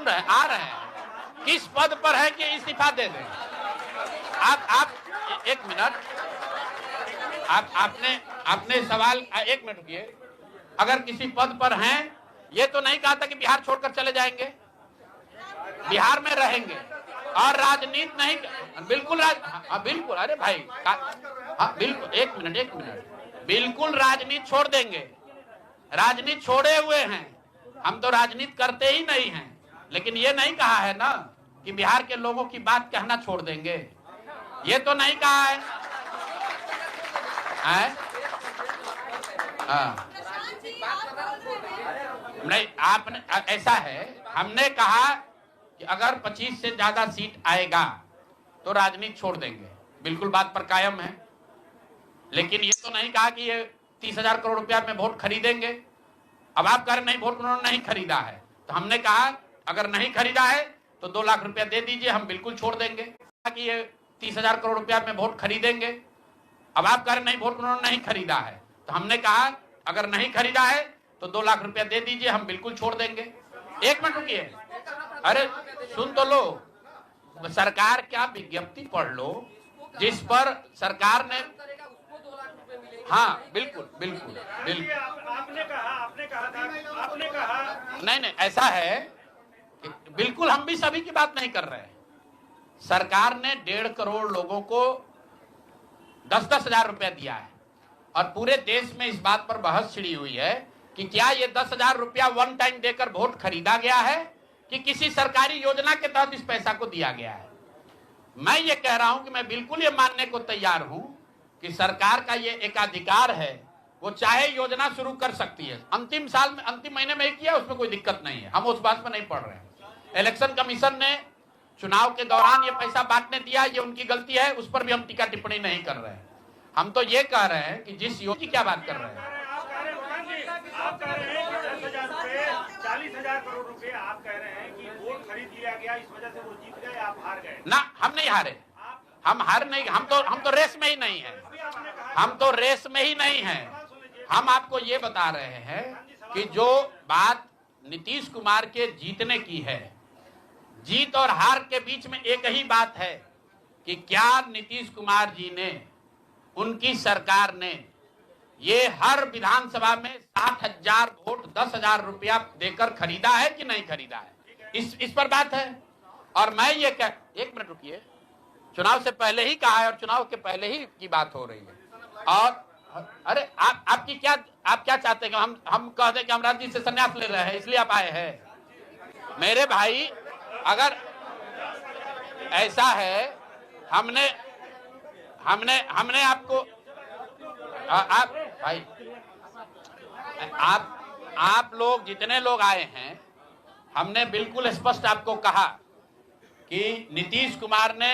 आ रहे हैं, किस पद पर है कि इस्तीफा दे दें। आप एक मिनट, आपने सवाल, एक मिनट रुकिए। अगर किसी पद पर हैं, ये तो नहीं कहा था कि बिहार छोड़कर चले जाएंगे, बिहार में रहेंगे और राजनीति नहीं, बिल्कुल बिल्कुल, अरे भाई हाँ बिल्कुल, एक मिनट, बिल्कुल राजनीति छोड़ देंगे, राजनीति छोड़े हुए हैं, हम तो राजनीति करते ही नहीं हैं। लेकिन ये नहीं कहा है ना कि बिहार के लोगों की बात कहना छोड़ देंगे, ये तो नहीं कहा है। नहीं, आपने, ऐसा है, हमने कहा कि अगर 25 से ज्यादा सीट आएगा तो राजनीति छोड़ देंगे, बिल्कुल बात पर कायम है। लेकिन ये तो नहीं कहा कि ये 30,000 करोड़ रुपया में वोट खरीदेंगे। अब आप कह रहे नहीं, वोट उन्होंने नहीं खरीदा है, तो हमने कहा अगर नहीं खरीदा है तो 2 लाख रुपया दे दीजिए, हम बिल्कुल छोड़ देंगे। कि ये 30,000 करोड़ रुपया में वोट खरीदेंगे। अब आप कह रहे नहीं, वोट उन्होंने नहीं खरीदा है, तो हमने कहा अगर नहीं खरीदा है तो 2 लाख रुपया दे दीजिए, हम बिल्कुल छोड़ देंगे। एक मिनट रुकिए, अरे सुन तो लो, सरकार क्या विज्ञप्ति पढ़ लो जिस पर सरकार ने, हाँ बिल्कुल बिल्कुल बिल्कुल, आपने कहा नहीं, ऐसा है कि बिल्कुल हम भी सभी की बात नहीं कर रहे हैं। सरकार ने 1.5 करोड़ लोगों को 10-10 हजार रुपया दिया है और पूरे देश में इस बात पर बहस छिड़ी हुई है कि क्या ये 10,000 रुपया वन टाइम देकर वोट खरीदा गया है कि किसी सरकारी योजना के तहत इस पैसा को दिया गया है। मैं ये कह रहा हूं कि मैं बिल्कुल ये मानने को तैयार हूं कि सरकार का ये एकाधिकार है, वो चाहे योजना शुरू कर सकती है। अंतिम साल में, अंतिम महीने में ही किया, उसमें कोई दिक्कत नहीं है, हम उस बात में नहीं पड़ रहे हैं। इलेक्शन कमीशन ने चुनाव के दौरान ये पैसा बांटने दिया, ये उनकी गलती है, उस पर भी हम टीका टिप्पणी नहीं कर रहे हैं। हम तो ये कह रहे हैं कि जिस योजना की क्या बात कर रहे हैं, आप कह रहे हैं कि 10,000 रुपए, 40,000 करोड़ रुपए, आप कह रहे हैं कि वोट खरीद लिया गया, इस वजह से वो जीत गए, आप हार गए। ना, हम नहीं हारे, हम हार नहीं, हम तो रेस में ही नहीं है, हम तो रेस में ही नहीं है। हम आपको ये बता रहे हैं कि जो बात नीतीश कुमार के जीतने की है, जीत और हार के बीच में एक ही बात है कि क्या नीतीश कुमार जी ने, उनकी सरकार ने ये हर विधानसभा में 60,000 वोट 10,000 रुपया देकर खरीदा है कि नहीं खरीदा है, इस पर बात है। और मैं ये कह, एक मिनट रुकिए, चुनाव से पहले ही कहा है और चुनाव के पहले ही की बात हो रही है। और अरे आपकी क्या, आप क्या चाहते हैं? हम कहते हैं कि हम राजनीति से संन्यास ले रहे हैं इसलिए आप आए हैं। मेरे भाई, अगर ऐसा है, हमने आपको, आप भाई, आप लोग जितने लोग आए हैं, हमने बिल्कुल स्पष्ट आपको कहा कि नीतीश कुमार ने